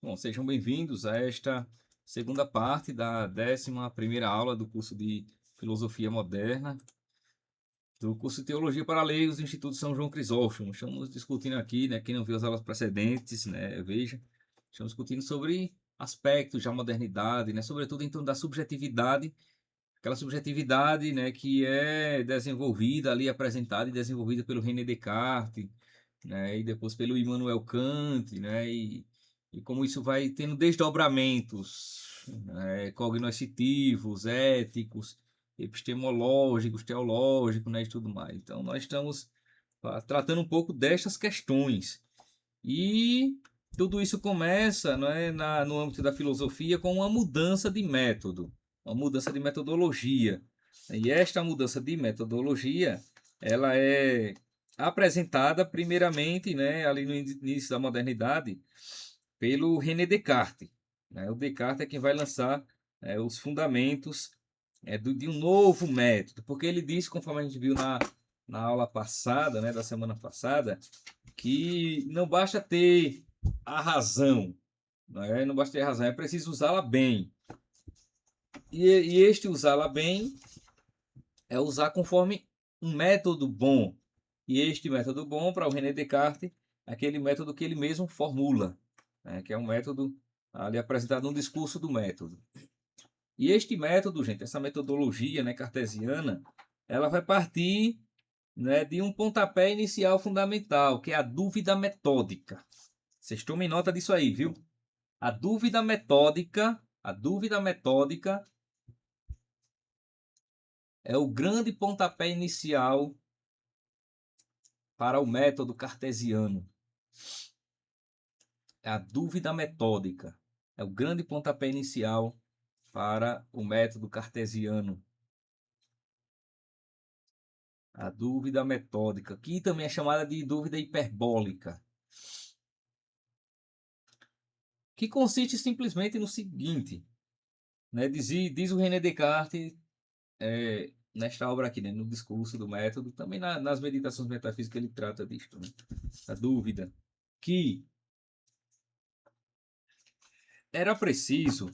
Bom, sejam bem-vindos a esta segunda parte da 11ª aula do curso de Filosofia Moderna, do curso de Teologia para Leigos do Instituto São João Crisóstomo. Estamos discutindo aqui, né, quem não viu as aulas precedentes, né, veja, estamos discutindo sobre aspectos da modernidade, né, sobretudo em torno da subjetividade, aquela subjetividade, né, que é desenvolvida ali, apresentada e desenvolvida pelo René Descartes, né, e depois pelo Immanuel Kant, né, e como isso vai tendo desdobramentos, né, cognoscitivos, éticos, epistemológicos, teológicos, né, e tudo mais. Então, nós estamos tratando um pouco destas questões. E tudo isso começa, né, no âmbito da filosofia com uma mudança de método, uma mudança de metodologia. E esta mudança de metodologia, ela é apresentada primeiramente, né, ali no início da modernidade, pelo René Descartes. Né? O Descartes é quem vai lançar os fundamentos de um novo método, porque ele disse, conforme a gente viu na aula passada, né, da semana passada, que não basta ter a razão, né? Não basta ter a razão, é preciso usá-la bem. E este usá-la bem é usar conforme um método bom. E este método bom, para o René Descartes, é aquele método que ele mesmo formula, né? Que é um método ali apresentado no discurso do método. E este método, gente, essa metodologia, né, cartesiana, ela vai partir, né, de um pontapé inicial fundamental, que é a dúvida metódica. Vocês tomem nota disso aí, viu? A dúvida metódica é o grande pontapé inicial para o método cartesiano. A dúvida metódica é o grande pontapé inicial para o método cartesiano. A dúvida metódica, que também é chamada de dúvida hiperbólica, que consiste simplesmente no seguinte, né? Diz o René Descartes, nesta obra aqui, né, no discurso do método, também nas meditações metafísicas ele trata disto, né? A dúvida, que era preciso,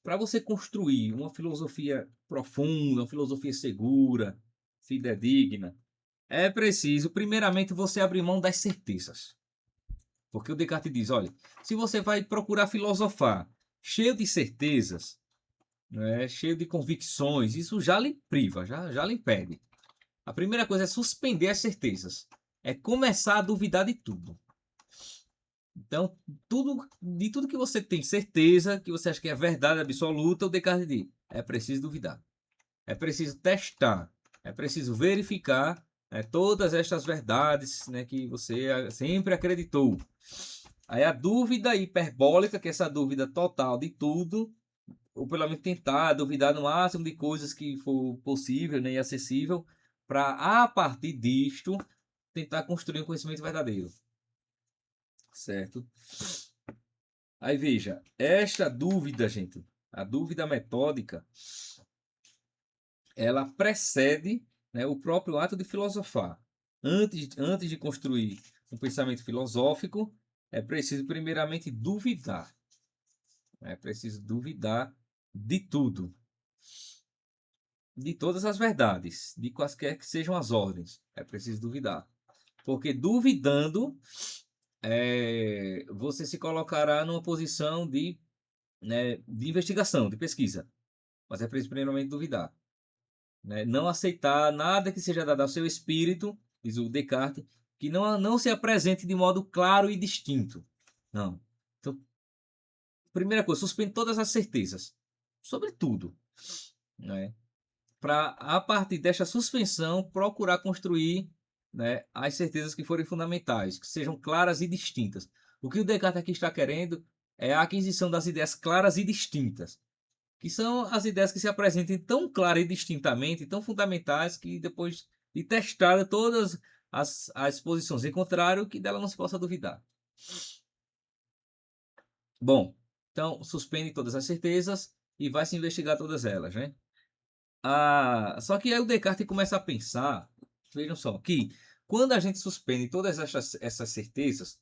para você construir uma filosofia profunda, uma filosofia segura, fidedigna, é preciso, primeiramente, você abrir mão das certezas. Porque o Descartes diz, olha, se você vai procurar filosofar cheio de certezas, né, cheio de convicções, isso já lhe priva, já lhe impede. A primeira coisa é suspender as certezas. É começar a duvidar de tudo. Então, de tudo que você tem certeza, que você acha que é verdade absoluta, o Descartes diz, é preciso duvidar. É preciso testar. É preciso verificar, né, todas estas verdades, né, que você sempre acreditou. Aí a dúvida hiperbólica, que é essa dúvida total de tudo, ou pelo menos tentar duvidar no máximo de coisas que for possível, né, e acessível, para a partir disto tentar construir um conhecimento verdadeiro, certo? Aí veja, esta dúvida, gente, a dúvida metódica, ela precede, né, o próprio ato de filosofar. Antes de construir um pensamento filosófico, é preciso primeiramente duvidar. É preciso duvidar de tudo, de todas as verdades, de quaisquer que sejam as ordens. É preciso duvidar. Porque duvidando, você se colocará numa posição de investigação, de pesquisa. Mas é preciso primeiramente duvidar. Né? Não aceitar nada que seja dado ao seu espírito, diz o Descartes, que não se apresente de modo claro e distinto. Não. Então, primeira coisa, suspende todas as certezas, sobre tudo, né? Para, a partir desta suspensão, procurar construir, né, as certezas que forem fundamentais, que sejam claras e distintas. O que o Descartes aqui está querendo é a aquisição das ideias claras e distintas, que são as ideias que se apresentem tão clara e distintamente, tão fundamentais, que depois de testada todas as posições em contrário, que dela não se possa duvidar. Bom, então suspende todas as certezas e vai se investigar todas elas, né? Só que aí o Descartes começa a pensar, vejam só, que quando a gente suspende todas essas certezas,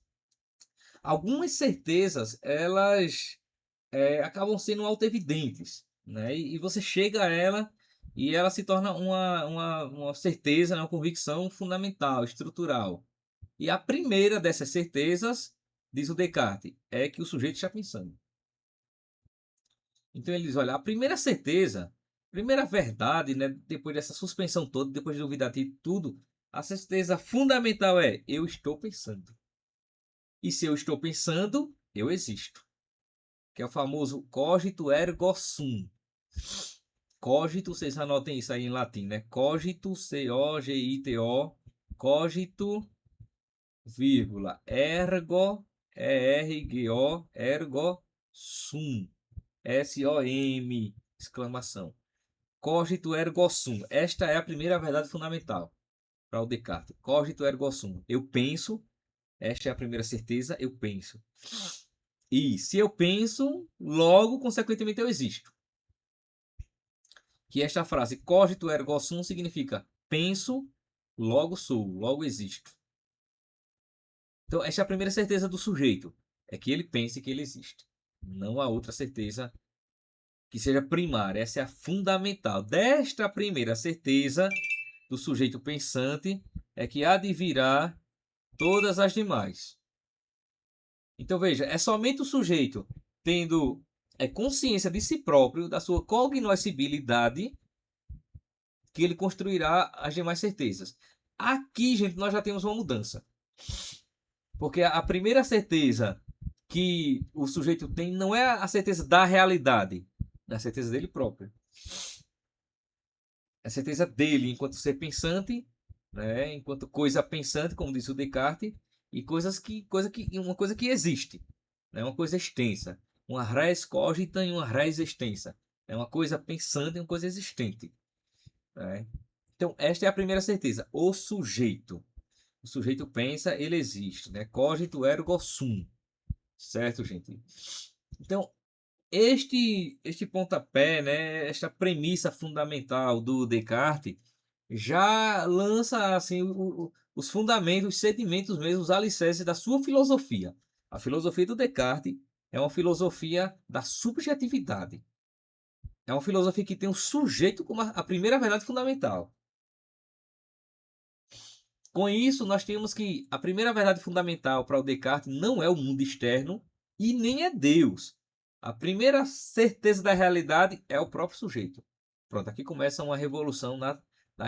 algumas certezas, elas acabam sendo autoevidentes, né? E você chega a ela e ela se torna uma certeza, né? Uma convicção fundamental, estrutural. E a primeira dessas certezas, diz o Descartes, é que o sujeito está pensando. Então ele diz, olha, a primeira certeza, primeira verdade, né? Depois dessa suspensão toda, depois de duvidar de tudo, a certeza fundamental é: eu estou pensando. E se eu estou pensando, eu existo. Que é o famoso cogito ergo sum. Cogito, vocês anotem isso aí em latim, né? Cogito, C-O-G-I-T-O, cogito, vírgula, ergo, E-R-G-O, ergo sum, S-O-M, exclamação. Cogito ergo sum. Esta é a primeira verdade fundamental para o Descartes. Cogito ergo sum. Eu penso, esta é a primeira certeza, eu penso. E se eu penso, logo, consequentemente, eu existo. Que esta frase cogito ergo sum significa penso, logo sou, logo existo. Então, esta é a primeira certeza do sujeito, é que ele pense que ele existe. Não há outra certeza que seja primária, essa é a fundamental. Desta primeira certeza do sujeito pensante é que advirá todas as demais. Então veja, é somente o sujeito tendo consciência de si próprio, da sua cognoscibilidade, que ele construirá as demais certezas. Aqui, gente, nós já temos uma mudança. Porque a primeira certeza que o sujeito tem não é a certeza da realidade, é a certeza dele próprio. É a certeza dele enquanto ser pensante, né, enquanto coisa pensante, como diz o Descartes, e uma coisa que existe, né, uma coisa extensa, uma res cogita e uma res extensa. É uma coisa pensante e uma coisa existente, né? Então, esta é a primeira certeza, o sujeito. O sujeito pensa, ele existe, né? Cogito ergo sum. Certo, gente? Então, este pontapé, né, esta premissa fundamental do Descartes já lança assim os fundamentos, os sedimentos mesmo, os alicerces da sua filosofia. A filosofia do Descartes é uma filosofia da subjetividade. É uma filosofia que tem o sujeito como a primeira verdade fundamental. Com isso, nós temos que a primeira verdade fundamental para o Descartes não é o mundo externo e nem é Deus. A primeira certeza da realidade é o próprio sujeito. Pronto, aqui começa uma revolução na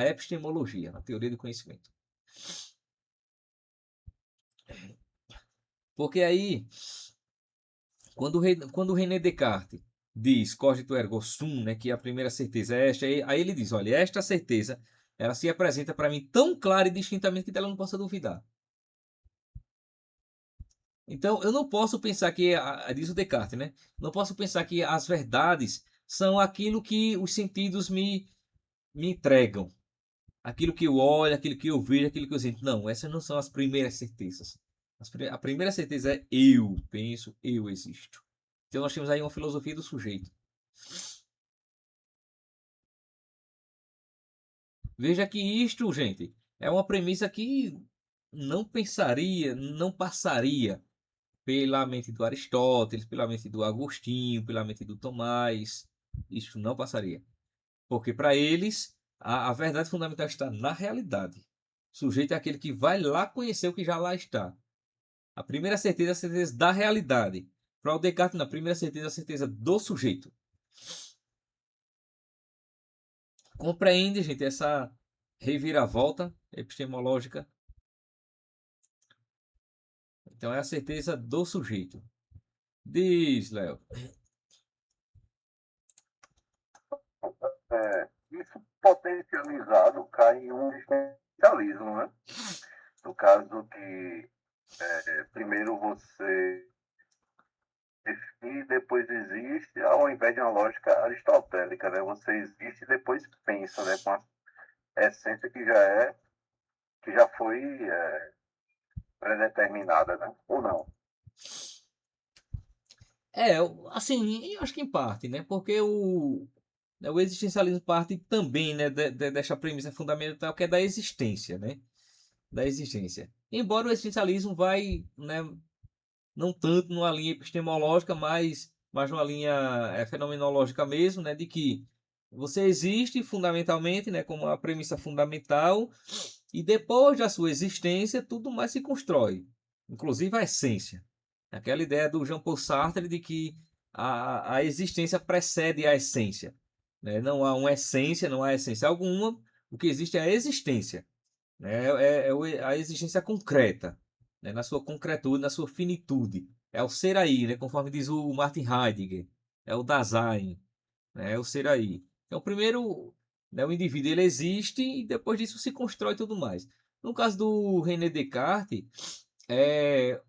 epistemologia, na teoria do conhecimento. Porque aí, quando o René Descartes diz cogito ergo sum, né, que a primeira certeza é esta, aí ele diz, olha, esta certeza ela se apresenta para mim tão clara e distintamente que dela não possa duvidar. Então, eu não posso pensar que, diz o Descartes, né? Não posso pensar que as verdades são aquilo que os sentidos me entregam. Aquilo que eu olho, aquilo que eu vejo, aquilo que eu sinto. Não, essas não são as primeiras certezas. A primeira certeza é eu penso, eu existo. Então, nós temos aí uma filosofia do sujeito. Veja que isto, gente, é uma premissa que não pensaria, não passaria pela mente do Aristóteles, pela mente do Agostinho, pela mente do Tomás. Isso não passaria. Porque para eles, a verdade fundamental está na realidade. O sujeito é aquele que vai lá conhecer o que já lá está. A primeira certeza é a certeza da realidade. Para o Descartes, na primeira certeza, a certeza do sujeito. Compreende, gente, essa reviravolta epistemológica? Então é a certeza do sujeito. Diz, Léo. Isso potencializado cai em um existencialismo, né? No caso que primeiro você define, depois existe, ao invés de uma lógica aristotélica, né? Você existe e depois pensa, né? Com a essência que já foi predeterminada, né? Ou não. Assim, eu acho que em parte, né? Porque o existencialismo parte também, né, dessa premissa fundamental que é da existência, né? Da existência. Embora o existencialismo vai, né, não tanto numa linha epistemológica, mas numa linha fenomenológica mesmo, né, de que você existe fundamentalmente, né, como a premissa fundamental, e depois da sua existência, tudo mais se constrói, inclusive a essência. Aquela ideia do Jean-Paul Sartre de que a existência precede a essência, né? Não há uma essência, não há essência alguma, o que existe é a existência, né? A existência concreta, né? Na sua concretude, na sua finitude. É o ser aí, né? Conforme diz o Martin Heidegger, é o Dasein, né? É o ser aí. Então, primeiro, né, o indivíduo ele existe e depois disso se constrói tudo mais. No caso do René Descartes, é,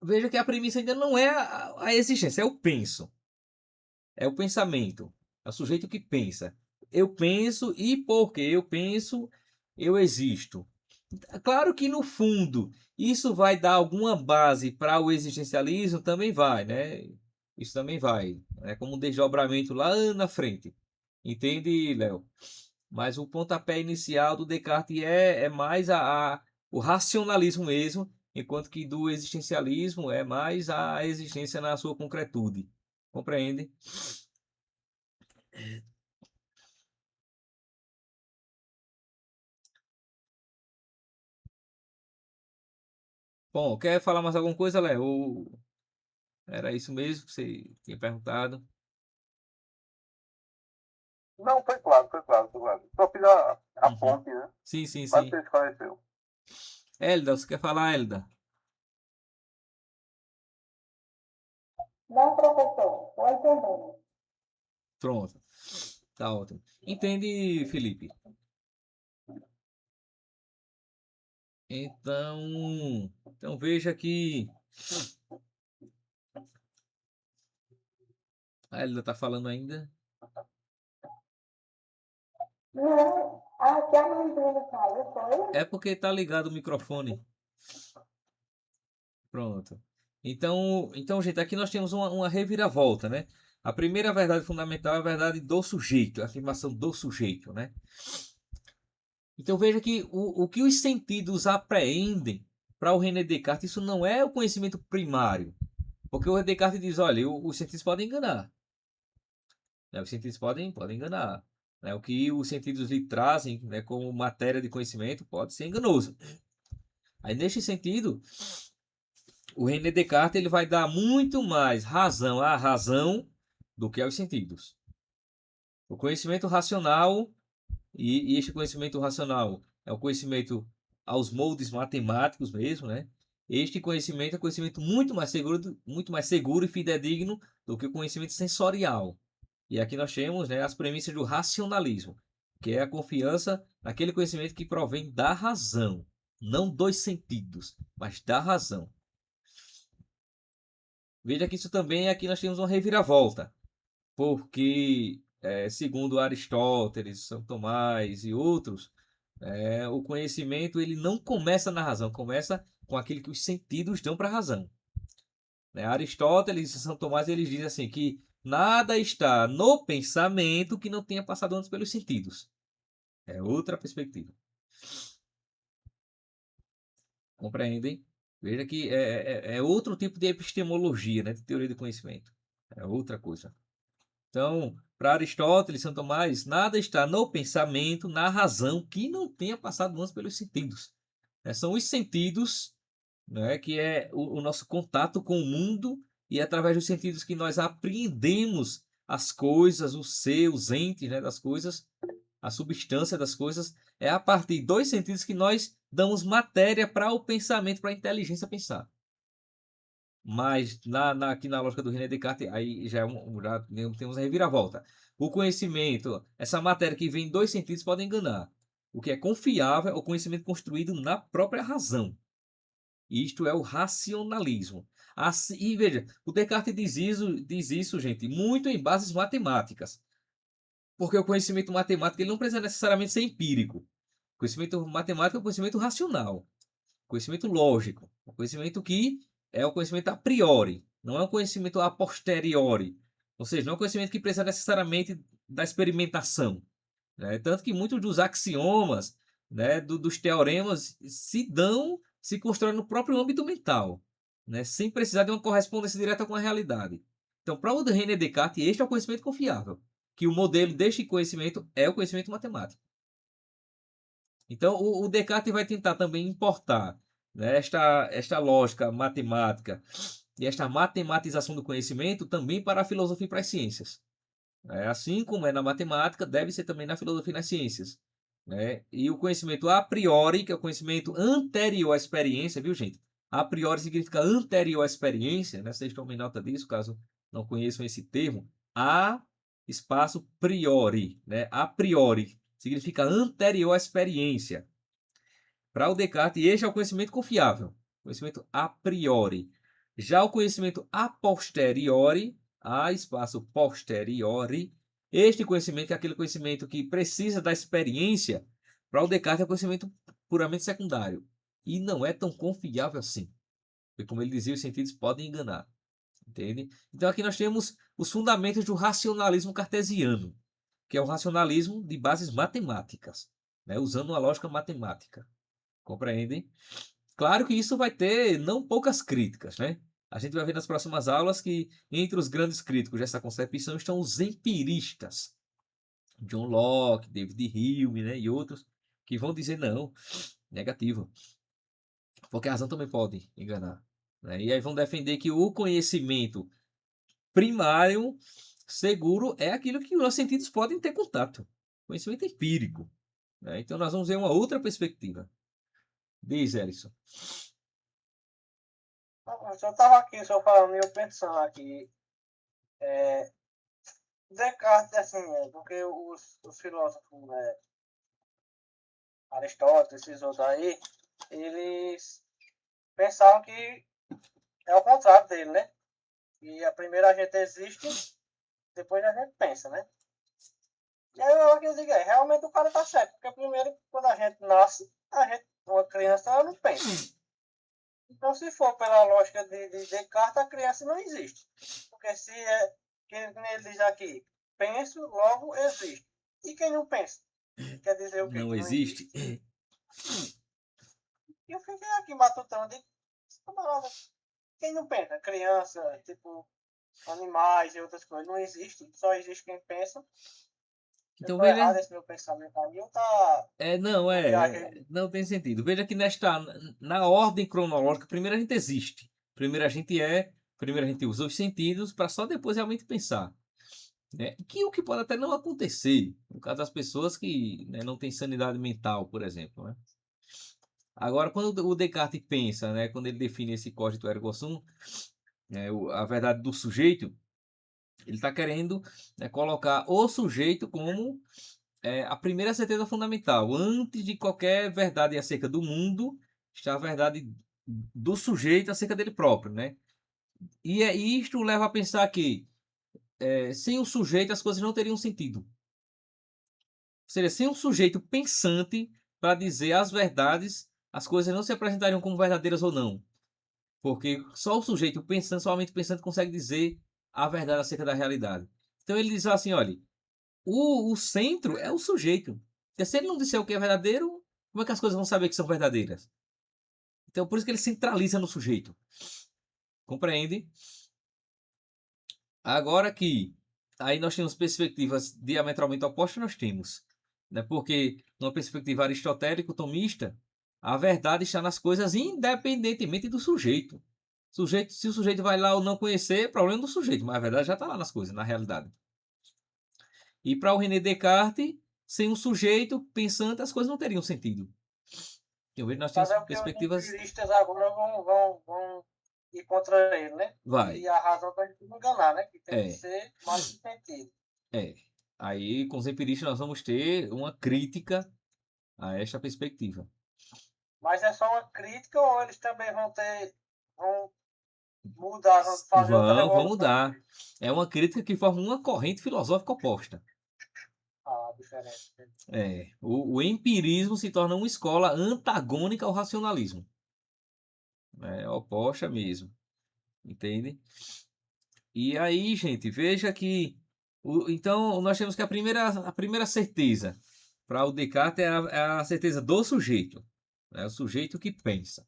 veja que a premissa ainda não é a existência, é o penso. É o pensamento. É o sujeito que pensa. Eu penso e porque eu penso, eu existo. Claro que no fundo isso vai dar alguma base para o existencialismo, também vai, né? Isso também vai. É como um desdobramento lá na frente. Entende, Léo? Mas o pontapé inicial do Descartes é mais o racionalismo mesmo, enquanto que do existencialismo é mais a existência na sua concretude. Compreende? Bom, quer falar mais alguma coisa, Léo? Ou era isso mesmo que você tinha perguntado? Não, foi claro, foi claro, foi claro. Só fiz a Uhum. ponte, né? Sim, sim, Mas sim. você esclareceu. Elda, você quer falar, Elda? Não, professor, estou entendendo. Pronto. Tá ótimo. Entende, Felipe? Então veja que a Elda tá falando ainda. Não, aqui a menina caiu, foi? É porque tá ligado o microfone. Pronto. Então, gente, aqui nós temos uma reviravolta, né? A primeira verdade fundamental é a verdade do sujeito, a afirmação do sujeito, né? Então veja que o que os sentidos apreendem para o René Descartes, isso não é o conhecimento primário. Porque o René Descartes diz, olha, os sentidos podem enganar. Né? Os sentidos podem enganar. Né? O que os sentidos lhe trazem, né, como matéria de conhecimento pode ser enganoso. Aí, neste sentido, o René Descartes ele vai dar muito mais razão à razão do que aos sentidos. O conhecimento racional, e este conhecimento racional é o conhecimento aos moldes matemáticos mesmo, né? Este conhecimento é um conhecimento muito mais seguro e fidedigno do que o conhecimento sensorial. E aqui nós temos, né, as premissas do racionalismo, que é a confiança naquele conhecimento que provém da razão, não dos sentidos, mas da razão. Veja que isso também aqui nós temos uma reviravolta, porque, segundo Aristóteles, São Tomás e outros, o conhecimento ele não começa na razão, começa com aquilo que os sentidos dão para a razão. Né? Aristóteles e São Tomás eles dizem assim que nada está no pensamento que não tenha passado antes pelos sentidos. É outra perspectiva. Compreendem? Veja que é outro tipo de epistemologia, né, de teoria do conhecimento. É outra coisa. Então, para Aristóteles e São Tomás, nada está no pensamento, na razão, que não tenha passado antes pelos sentidos. São os sentidos, né, que é o nosso contato com o mundo, e é através dos sentidos que nós apreendemos as coisas, o ser, os entes, né, das coisas, a substância das coisas. É a partir dos sentidos que nós damos matéria para o pensamento, para a inteligência pensar. Mas aqui na lógica do René Descartes, aí já temos a reviravolta. O conhecimento, essa matéria que vem em dois sentidos pode enganar. O que é confiável é o conhecimento construído na própria razão. Isto é o racionalismo. Assim, e veja, o Descartes diz isso, gente, muito em bases matemáticas. Porque o conhecimento matemático ele não precisa necessariamente ser empírico. O conhecimento matemático é o conhecimento racional, conhecimento lógico, o conhecimento que é o conhecimento a priori, não é um conhecimento a posteriori. Ou seja, não é um conhecimento que precisa necessariamente da experimentação. Né? Tanto que muitos dos axiomas, né, dos teoremas se constroem no próprio âmbito mental. né, sem precisar de uma correspondência direta com a realidade. Então, para o René Descartes, este é o conhecimento confiável, que o modelo deste conhecimento é o conhecimento matemático. Então, o Descartes vai tentar também importar, né, esta lógica matemática e esta matematização do conhecimento também para a filosofia e para as ciências. Assim como é na matemática, deve ser também na filosofia e nas ciências. Né? E o conhecimento a priori, que é o conhecimento anterior à experiência, viu, gente? A priori significa anterior à experiência, né? Vocês tomem nota disso, caso não conheçam esse termo. A espaço priori, né? A priori significa anterior à experiência. Para o Descartes, este é o conhecimento confiável, conhecimento a priori. Já o conhecimento a posteriori, a espaço posteriori, este conhecimento é aquele conhecimento que precisa da experiência. Para o Descartes é conhecimento puramente secundário e não é tão confiável assim. Porque, como ele dizia, os sentidos podem enganar. Entende? Então aqui nós temos os fundamentos do racionalismo cartesiano, que é o racionalismo de bases matemáticas, né? Usando uma lógica matemática. Compreendem? Claro que isso vai ter não poucas críticas, né? A gente vai ver nas próximas aulas que entre os grandes críticos dessa concepção estão os empiristas. John Locke, David Hume, né? E outros que vão dizer não, negativo. Porque a razão também pode enganar. Né? E aí vão defender que o conhecimento primário, seguro, é aquilo que os sentidos podem ter contato. Conhecimento empírico. Né? Então nós vamos ver uma outra perspectiva. Diz, Ellison. Eu só estava aqui, só falando, e eu pensando aqui. Descartes, assim, porque os filósofos, né, Aristóteles, esses outros aí, eles pensavam que é o contrário dele, né? E a primeira a gente existe, depois a gente pensa, né? E aí eu digo, realmente o cara tá certo, porque primeiro, quando a gente nasce, uma criança, ela não pensa. Então, se for pela lógica de Descartes, a criança não existe. Porque se é, que ele diz aqui, penso, logo existe. E quem não pensa? Quer dizer o quê? Não Que não existe? existe. E eu fiquei aqui matutando, digo, camarada, quem não pensa? Criança, tipo, animais e outras coisas, não existe. Só existe quem pensa. Eu Então tô veja. errado esse meu pensamento ali, eu tá... Não, Eu viajei. não tem sentido. Veja que na ordem cronológica, primeiro a gente existe. Primeiro a gente usa os sentidos para só depois realmente pensar. Né? O que pode até não acontecer, no caso das pessoas que, né, não têm sanidade mental, por exemplo. Né? Agora, quando o Descartes pensa, né, quando ele define esse cogito ergo sum, né, a verdade do sujeito, ele está querendo, né, colocar o sujeito como a primeira certeza fundamental. Antes de qualquer verdade acerca do mundo, está a verdade do sujeito acerca dele próprio, né? E isto leva a pensar que sem o sujeito as coisas não teriam sentido. Ou seja, sem um sujeito pensante para dizer as verdades, as coisas não se apresentariam como verdadeiras ou não. Porque só o sujeito pensando, somente pensando, consegue dizer a verdade acerca da realidade. Então ele diz assim, olha, o centro é o sujeito. Porque se ele não disser o que é verdadeiro, como é que as coisas vão saber que são verdadeiras? Então, por isso que ele centraliza no sujeito. Compreende? Agora que aí nós temos perspectivas diametralmente opostas, nós temos. Né? Porque, numa perspectiva aristotélico-tomista, a verdade está nas coisas independentemente do sujeito. Se o sujeito vai lá ou não conhecer, é problema do sujeito, mas a verdade já está lá nas coisas, na realidade. E para o René Descartes, sem um sujeito pensante, as coisas não teriam sentido. Eu vejo que nós temos Mas é o que os perspectivas. empiristas agora vão ir contra ele, né? Vai. E a razão para a gente não enganar, né? Que tem que É, ser mais sentido. é. Aí, com os empiristas, nós vamos ter uma crítica a esta perspectiva. Mas é só uma crítica ou eles também vão mudar, vão fazer outra Vão revolução? mudar. É uma crítica que forma uma corrente filosófica oposta. Ah, diferente. O empirismo se torna uma escola antagônica ao racionalismo. É oposta mesmo. Entende? E aí, gente, veja que. Então, nós temos que a primeira certeza para o Descartes é a certeza do sujeito. É o sujeito que pensa.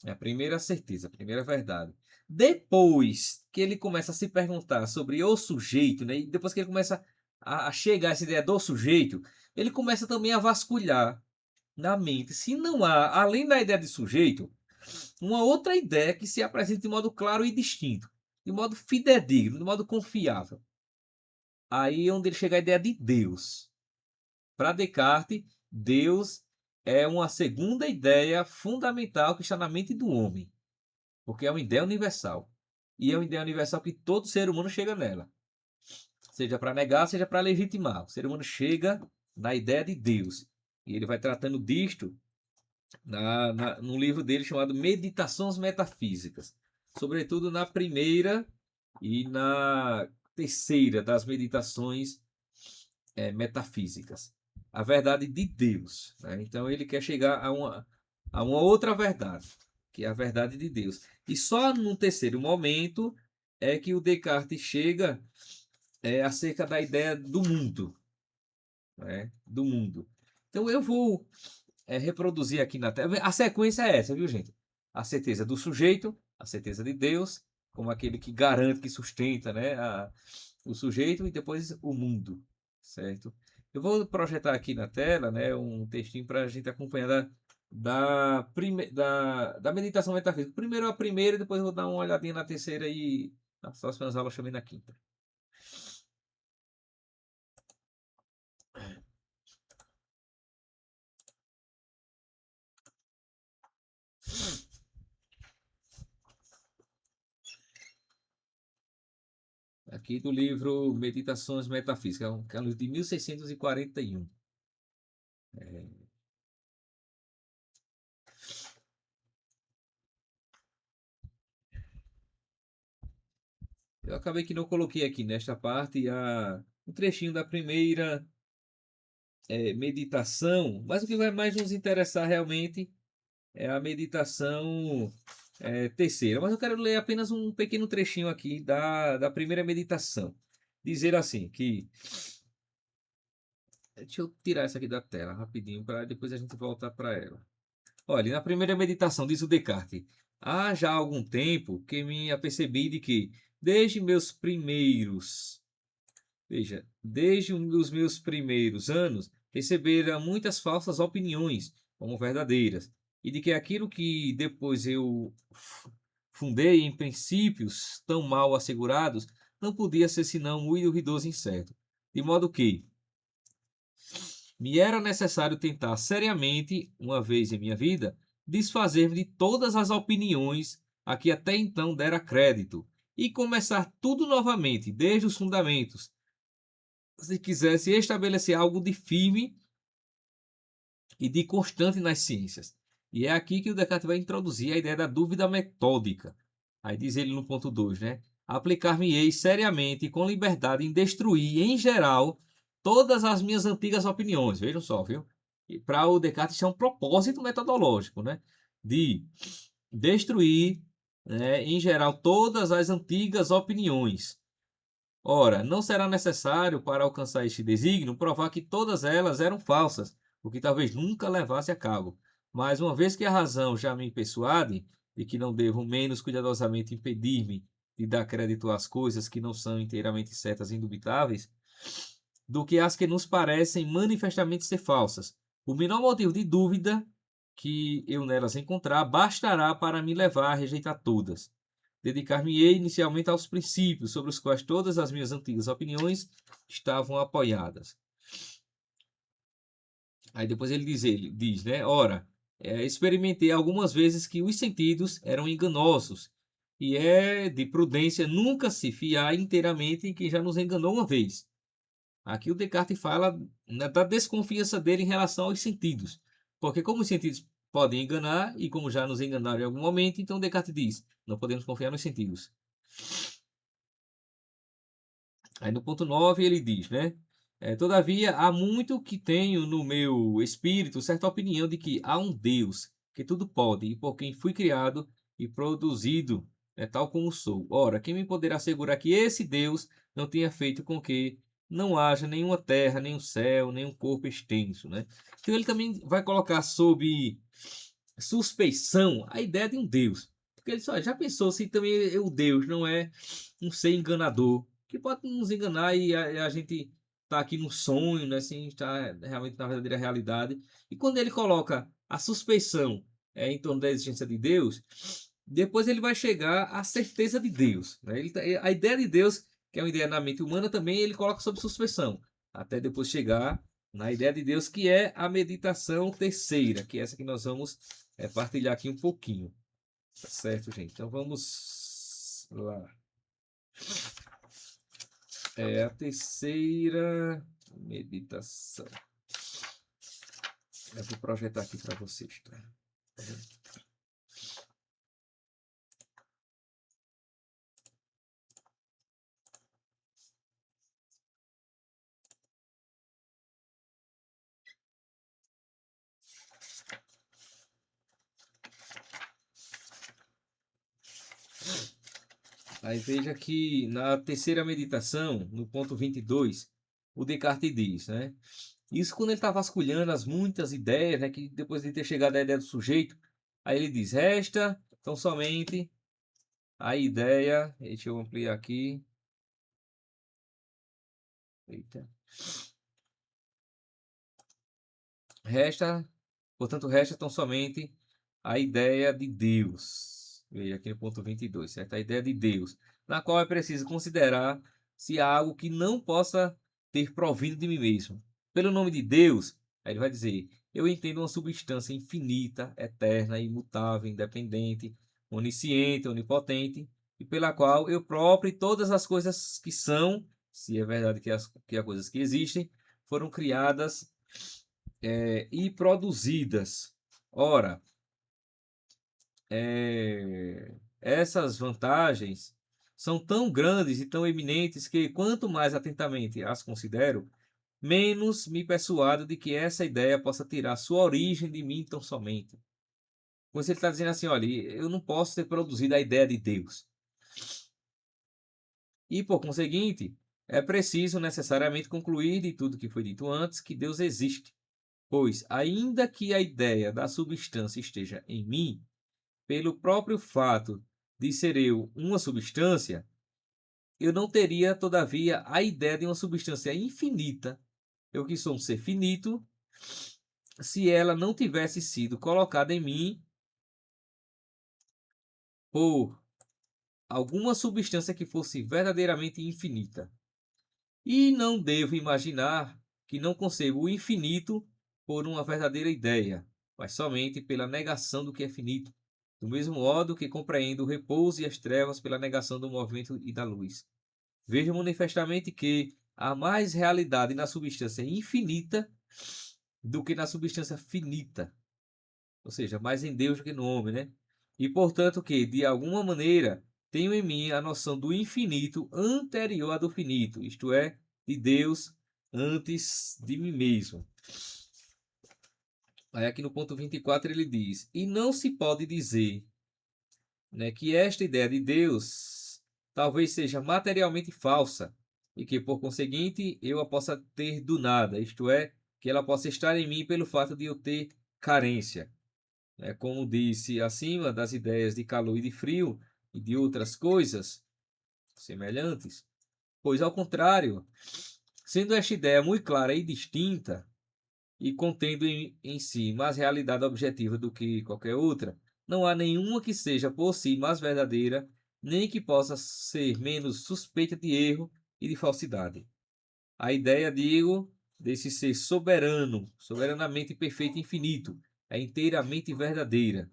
É a primeira certeza, a primeira verdade. Depois que ele começa a se perguntar sobre o sujeito, né? E depois que ele começa a chegar a essa ideia do sujeito, ele começa também a vasculhar na mente se não há, além da ideia de sujeito, uma outra ideia que se apresente de modo claro e distinto, de modo fidedigno, de modo confiável. Aí é onde ele chega a ideia de Deus. Para Descartes, Deus é uma segunda ideia fundamental que está na mente do homem, porque é uma ideia universal. E é uma ideia universal que todo ser humano chega nela, seja para negar, seja para legitimar. O ser humano chega na ideia de Deus. E ele vai tratando disto num livro dele chamado Meditações Metafísicas. Sobretudo na primeira e na terceira das meditações metafísicas. A verdade de Deus. Né? Então ele quer chegar a uma outra verdade, que é a verdade de Deus. E só no terceiro momento é que o Descartes chega acerca da ideia do mundo. Né? Do mundo. Então eu vou reproduzir aqui na tela. A sequência é essa, viu, gente? A certeza do sujeito, a certeza de Deus, como aquele que garante, que sustenta, né, o sujeito, e depois o mundo, certo? Eu vou projetar aqui na tela, né, um textinho para a gente acompanhar da meditação metafísica. Primeiro a primeira, depois eu vou dar uma olhadinha na terceira e nas próximas aulas também na quinta. Aqui do livro Meditações Metafísicas, que é um livro de 1641. Eu acabei que não coloquei aqui nesta parte um trechinho da primeira meditação, mas o que vai mais nos interessar realmente é a meditação terceira. Mas eu quero ler apenas um pequeno trechinho aqui da primeira meditação. Dizer assim que. Deixa eu tirar essa aqui da tela rapidinho para depois a gente voltar para ela. Olha, na primeira meditação, diz o Descartes: há já algum tempo que me apercebi de que, desde meus primeiros. Veja, desde os meus primeiros anos, recebera muitas falsas opiniões como verdadeiras, e de que aquilo que depois eu fundei em princípios tão mal assegurados não podia ser senão muito duvidoso e incerto. De modo que me era necessário tentar seriamente, uma vez em minha vida, desfazer-me de todas as opiniões a que até então dera crédito e começar tudo novamente, desde os fundamentos, se quisesse estabelecer algo de firme e de constante nas ciências. E é aqui que o Descartes vai introduzir a ideia da dúvida metódica. Aí diz ele no ponto 2, né? Aplicar-me-ei seriamente e com liberdade em destruir, em geral, todas as minhas antigas opiniões. Vejam só, viu? E para o Descartes isso é um propósito metodológico, né? De destruir, né, em geral, todas as antigas opiniões. Ora, não será necessário, para alcançar este desígnio, provar que todas elas eram falsas, o que talvez nunca levasse a cabo. Mas, uma vez que a razão já me persuade de que não devo menos cuidadosamente impedir-me de dar crédito às coisas que não são inteiramente certas e indubitáveis, do que as que nos parecem manifestamente ser falsas, o menor motivo de dúvida que eu nelas encontrar bastará para me levar a rejeitar todas. Dedicar-me-ei inicialmente aos princípios sobre os quais todas as minhas antigas opiniões estavam apoiadas. Aí depois ele diz, né? Ora, experimentei algumas vezes que os sentidos eram enganosos, e é de prudência nunca se fiar inteiramente em quem já nos enganou uma vez. Aqui o Descartes fala, né, da desconfiança dele em relação aos sentidos, porque como os sentidos podem enganar, e como já nos enganaram em algum momento, então Descartes diz, não podemos confiar nos sentidos. Aí no ponto 9 ele diz, né? Todavia, há muito que tenho no meu espírito certa opinião de que há um Deus que tudo pode e por quem fui criado e produzido, tal como sou. Ora, quem me poderá assegurar que esse Deus não tenha feito com que não haja nenhuma terra, nenhum céu, nenhum corpo extenso, né? Então ele também vai colocar sob suspeição a ideia de um Deus. Porque ele só já pensou se também o Deus não é um ser enganador, que pode nos enganar e a gente tá aqui no sonho, né, assim, está realmente na verdadeira realidade. E quando ele coloca a suspeição em torno da existência de Deus, depois ele vai chegar à certeza de Deus, né? A ideia de Deus, que é uma ideia na mente humana, também ele coloca sob suspeição, até depois chegar na ideia de Deus, que é a meditação terceira, que é essa que nós vamos partilhar aqui um pouquinho. Tá certo, gente? Então vamos lá. É a terceira meditação. Eu vou projetar aqui para vocês, tá? Aí veja que na terceira meditação, no ponto 22, o Descartes diz, né? Isso quando ele está vasculhando as muitas ideias, né? Que depois de ter chegado à ideia do sujeito, aí ele diz, resta então somente a ideia, deixa eu ampliar aqui. Eita. Resta tão somente a ideia de Deus. Veja aqui no ponto 22, certo? A ideia de Deus, na qual é preciso considerar se há algo que não possa ter provindo de mim mesmo. Pelo nome de Deus, aí ele vai dizer, eu entendo uma substância infinita, eterna, imutável, independente, onisciente, onipotente, e pela qual eu próprio e todas as coisas que são, se é verdade que há coisas que existem, foram criadas e produzidas. Ora, essas vantagens são tão grandes e tão eminentes que, quanto mais atentamente as considero, menos me persuado de que essa ideia possa tirar sua origem de mim tão somente. Pois ele está dizendo assim, olha, eu não posso ter produzido a ideia de Deus. E, por conseguinte, é preciso necessariamente concluir de tudo que foi dito antes que Deus existe. Pois, ainda que a ideia da substância esteja em mim, pelo próprio fato de ser eu uma substância, eu não teria, todavia, a ideia de uma substância infinita, eu que sou um ser finito, se ela não tivesse sido colocada em mim por alguma substância que fosse verdadeiramente infinita. E não devo imaginar que não concebo o infinito por uma verdadeira ideia, mas somente pela negação do que é finito, do mesmo modo que compreendo o repouso e as trevas pela negação do movimento e da luz. Vejo manifestamente que há mais realidade na substância infinita do que na substância finita, ou seja, mais em Deus do que no homem, né? E portanto que, de alguma maneira, tenho em mim a noção do infinito anterior à do finito, isto é, de Deus antes de mim mesmo. Aí aqui no ponto 24 ele diz, e não se pode dizer, né, que esta ideia de Deus talvez seja materialmente falsa, e que, por conseguinte, eu a possa ter do nada, isto é, que ela possa estar em mim pelo fato de eu ter carência. Como disse acima, das ideias de calor e de frio e de outras coisas semelhantes, pois ao contrário, sendo esta ideia muito clara e distinta, e contendo em si mais realidade objetiva do que qualquer outra, não há nenhuma que seja por si mais verdadeira, nem que possa ser menos suspeita de erro e de falsidade. A ideia, digo, desse ser soberano, soberanamente perfeito e infinito, é inteiramente verdadeira.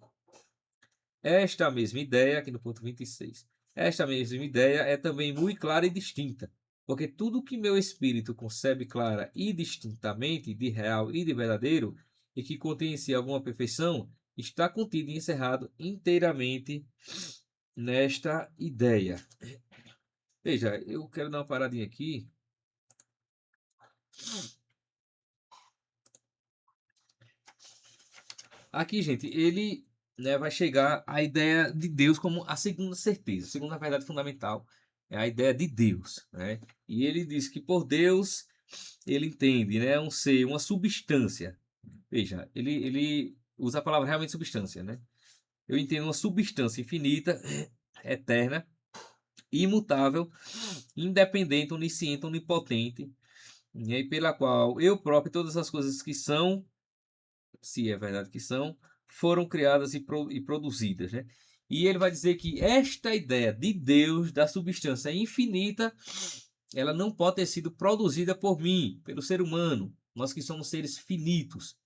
Esta mesma ideia, aqui no ponto 26, esta mesma ideia é também muito clara e distinta, porque tudo que meu espírito concebe clara e distintamente de real e de verdadeiro, e que contém em si alguma perfeição, está contido e encerrado inteiramente nesta ideia. Veja, eu quero dar uma paradinha aqui. Aqui, gente, ele, né, vai chegar à ideia de Deus como a segunda certeza, a segunda verdade fundamental é a ideia de Deus, né? E ele diz que por Deus ele entende, né, um ser, uma substância. Veja, usa a palavra realmente substância, né? Eu entendo uma substância infinita, eterna, imutável, independente, onisciente, onipotente, e pela qual eu próprio e todas as coisas que são, se é verdade que são, foram criadas e produzidas, né? E ele vai dizer que esta ideia de Deus, da substância infinita, ela não pode ter sido produzida por mim, pelo ser humano, nós que somos seres finitos.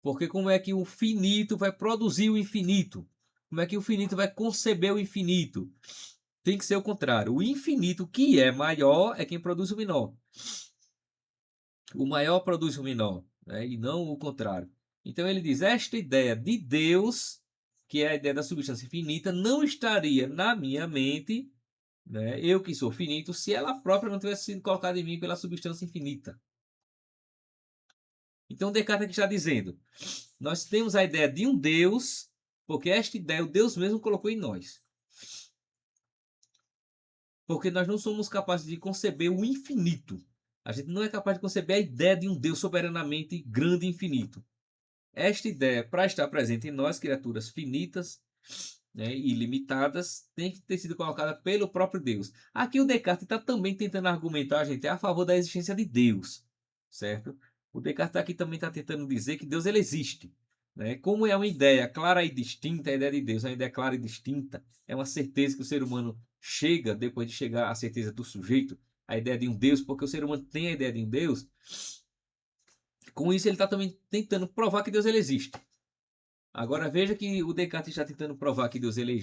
Porque como é que o finito vai produzir o infinito? Como é que o finito vai conceber o infinito? Tem que ser o contrário. O infinito, que é maior, é quem produz o menor. O maior produz o menor, né? E não o contrário. Então ele diz: esta ideia de Deus, que é a ideia da substância infinita, não estaria na minha mente, né? Eu que sou finito, se ela própria não tivesse sido colocada em mim pela substância infinita. Então Descartes aqui está dizendo: nós temos a ideia de um Deus, porque esta ideia o Deus mesmo colocou em nós. Porque nós não somos capazes de conceber o infinito. A gente não é capaz de conceber a ideia de um Deus soberanamente grande e infinito. Esta ideia, para estar presente em nós, criaturas finitas, né, e limitadas, tem que ter sido colocada pelo próprio Deus. Aqui o Descartes está também tentando argumentar, gente, a favor da existência de Deus, certo? O Descartes aqui também está tentando dizer que Deus ele existe. Né? Como é uma ideia clara e distinta, a ideia de Deus é uma ideia clara e distinta, é uma certeza que o ser humano chega, depois de chegar à certeza do sujeito, a ideia de um Deus, porque o ser humano tem a ideia de um Deus. Com isso ele está também tentando provar que Deus ele existe. Agora veja que o Descartes está tentando provar que Deus ele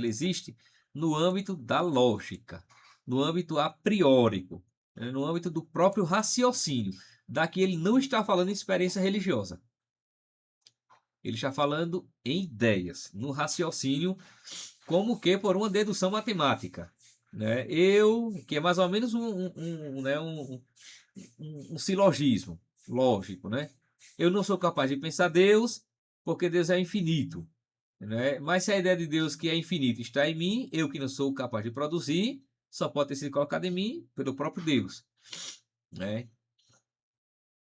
existe no âmbito da lógica, no âmbito a priórico, né? No âmbito do próprio raciocínio. Daqui ele não está falando em experiência religiosa. Ele está falando em ideias, no raciocínio, como que por uma dedução matemática. Né? Que é mais ou menos um silogismo lógico. Né? Eu não sou capaz de pensar Deus, porque Deus é infinito. Né? Mas se a ideia de Deus que é infinito está em mim, eu que não sou capaz de produzir, só pode ter sido colocado em mim pelo próprio Deus. Né?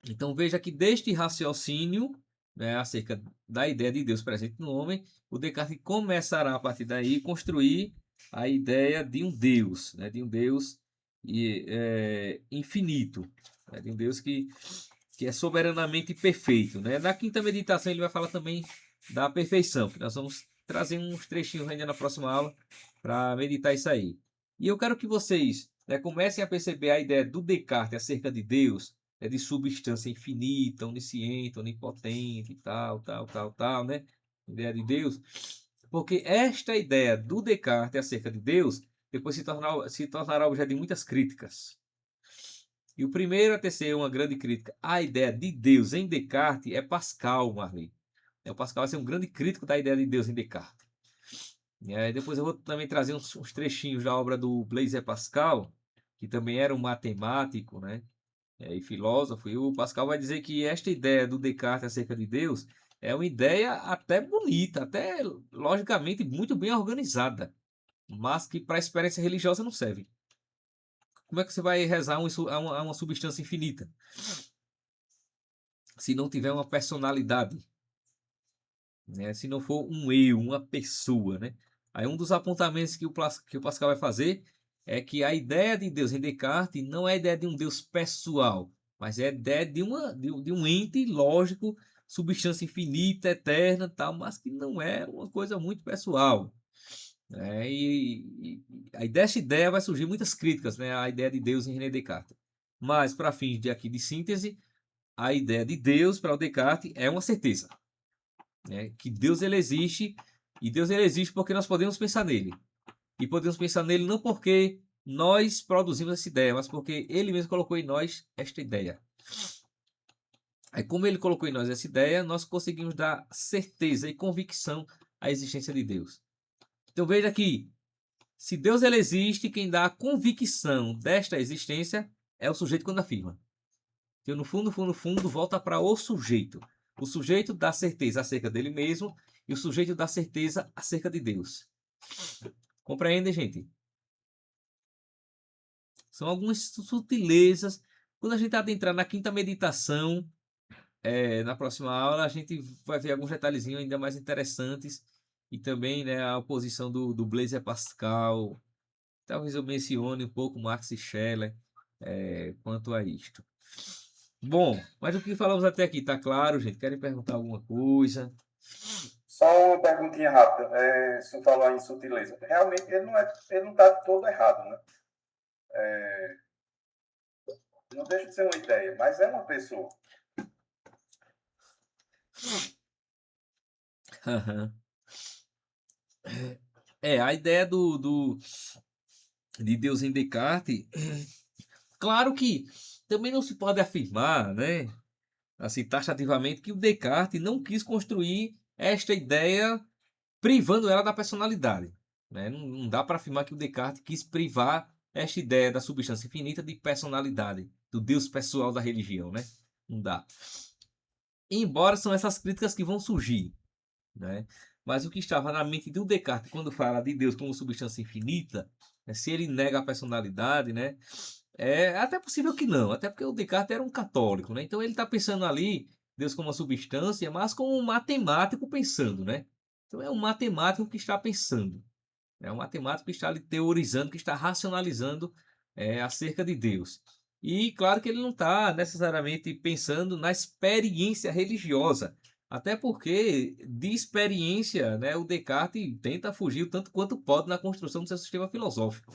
Então veja que deste raciocínio, né, acerca da ideia de Deus presente no homem, o Descartes começará a partir daí construir a ideia de um Deus, né, de um Deus infinito, né, de um Deus que é soberanamente perfeito. Né? Na quinta meditação ele vai falar também da perfeição, que nós vamos trazer uns trechinhos ainda na próxima aula para meditar isso aí. E eu quero que vocês, né, comecem a perceber a ideia do Descartes acerca de Deus, de substância infinita, onisciente, onipotente, tal, né? Ideia de Deus. Porque esta ideia do Descartes acerca de Deus depois se tornará objeto de muitas críticas. E o primeiro a tecer uma grande crítica à ideia de Deus em Descartes é Pascal, Marley. O Pascal vai ser um grande crítico da ideia de Deus em Descartes. E aí depois eu vou também trazer uns trechinhos da obra do Blaise Pascal, que também era um matemático, né? E filósofo, e o Pascal vai dizer que esta ideia do Descartes acerca de Deus é uma ideia até bonita, até logicamente muito bem organizada, mas que para a experiência religiosa não serve. Como é que você vai rezar a uma substância infinita se não tiver uma personalidade, né? Se não for um eu, uma pessoa, né? Aí um dos apontamentos que o Pascal vai fazer é que a ideia de Deus em Descartes não é a ideia de um Deus pessoal, mas é a ideia de um ente lógico, substância infinita, eterna, tal, mas que não é uma coisa muito pessoal. Né? E aí dessa ideia vai surgir muitas críticas, né? A ideia de Deus em René Descartes. Mas para fins de síntese, a ideia de Deus para o Descartes é uma certeza, né? Que Deus ele existe, e Deus ele existe porque nós podemos pensar nele. E podemos pensar nele não porque nós produzimos essa ideia, mas porque ele mesmo colocou em nós esta ideia. Aí, como ele colocou em nós essa ideia, nós conseguimos dar certeza e convicção à existência de Deus. Então veja que, se Deus ele existe, quem dá a convicção desta existência é o sujeito quando afirma. Então, no fundo, volta para o sujeito. O sujeito dá certeza acerca dele mesmo e o sujeito dá certeza acerca de Deus. Compreende, gente? São algumas sutilezas. Quando a gente adentrar na quinta meditação, na próxima aula a gente vai ver alguns detalhezinhos ainda mais interessantes e também, né, a oposição do Blaise a Pascal. Talvez eu mencione um pouco Marx e Scheler quanto a isto. Bom, mas o que falamos até aqui, tá claro, gente? Querem perguntar alguma coisa? Só uma perguntinha rápida. Você falou em sutileza. Realmente ele não está todo errado, né? Não deixa de ser uma ideia, mas é uma pessoa. A ideia de Deus em Descartes, claro que também não se pode afirmar, né, assim, taxativamente, que o Descartes não quis construir esta ideia privando ela da personalidade, né? Não dá para afirmar que o Descartes quis privar esta ideia da substância infinita de personalidade, do Deus pessoal da religião, né? Não dá. Embora são essas críticas que vão surgir, né? Mas o que estava na mente do Descartes quando fala de Deus como substância infinita, né? Se ele nega a personalidade, né? É até possível que não, até porque o Descartes era um católico, né? Então ele está pensando ali Deus como uma substância, mas como um matemático pensando, né? Então é um matemático que está pensando, é um matemático que está ali teorizando, que está racionalizando acerca de Deus. E claro que ele não está necessariamente pensando na experiência religiosa, até porque de experiência, né, o Descartes tenta fugir o tanto quanto pode na construção do seu sistema filosófico,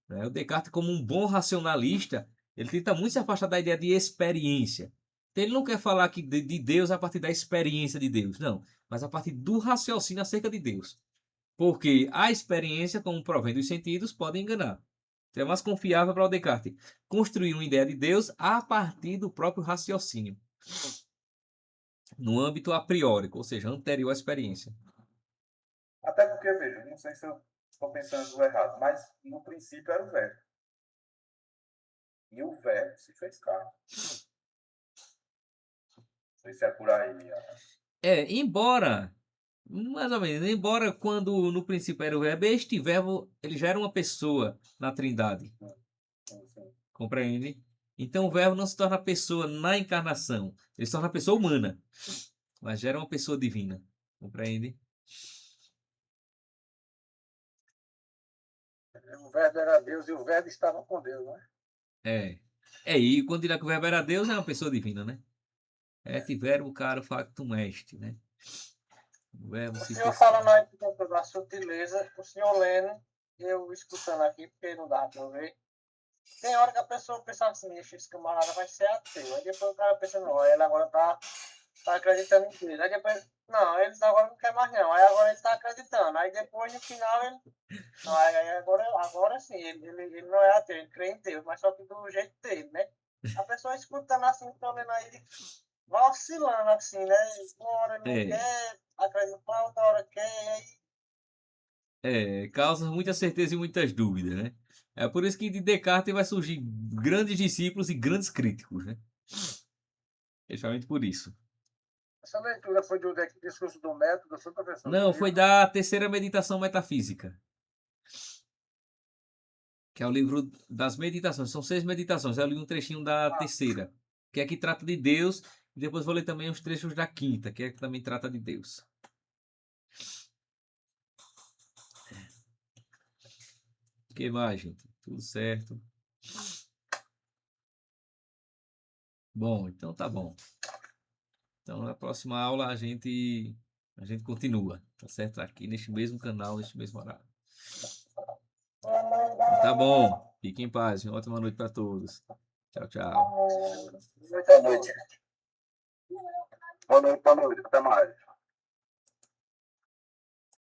né? O Descartes, como um bom racionalista, ele tenta muito se afastar da ideia de experiência. Então, ele não quer falar aqui de Deus a partir da experiência de Deus, não, mas a partir do raciocínio acerca de Deus. Porque a experiência, como provém dos sentidos, pode enganar. Então, é mais confiável para o Descartes construir uma ideia de Deus a partir do próprio raciocínio, no âmbito a priori, ou seja, anterior à experiência. Até porque, veja, não sei se eu estou pensando errado, mas no princípio era o verbo. E o verbo se fez carne. Não sei se é por aí. Embora, mais ou menos, embora quando no princípio era o verbo, este verbo ele já era uma pessoa na Trindade, Sim. compreende? Então o verbo não se torna pessoa na encarnação, ele se torna pessoa humana, mas já era uma pessoa divina, compreende? O verbo era Deus e o verbo estava com Deus, né? E quando dirá que o verbo era Deus, é uma pessoa divina, né? Et verbo caro factum est, né? O verbo O se senhor fez falando aí da sutileza, o senhor lendo, eu escutando aqui, porque não dá para eu ver. Tem hora que a pessoa pensa assim, esse camarada vai ser ateu. Aí depois o cara pensa, não, ele agora tá acreditando em Deus. Aí depois, não, ele agora não quer mais não. Aí agora ele tá acreditando. Aí depois no final ele. Não, aí agora sim, ele não é ateu, ele crê em Deus, mas só que do jeito dele, né? A pessoa escutando assim, tô lendo aí, vai oscilando assim, né? Uma hora não é, quer acreditar, outra hora quer, e aí. causa muita certeza e muitas dúvidas, né? É por isso que de Descartes vai surgir grandes discípulos e grandes críticos, né? Justamente por isso. Essa leitura foi do discurso do método, foi, professor? Não, foi da terceira meditação metafísica, que é o livro das meditações. São 6 meditações. Eu li um trechinho da terceira, que é que trata de Deus. E depois vou ler também os trechos da quinta, que é que também trata de Deus. O que mais, gente? Tudo certo. Bom, então tá bom. Então na próxima aula a gente continua, tá certo? Aqui neste mesmo canal, neste mesmo horário. Então tá bom. Fiquem em paz. Uma ótima noite para todos. Tchau, tchau. Boa noite. Boa noite. Até mais.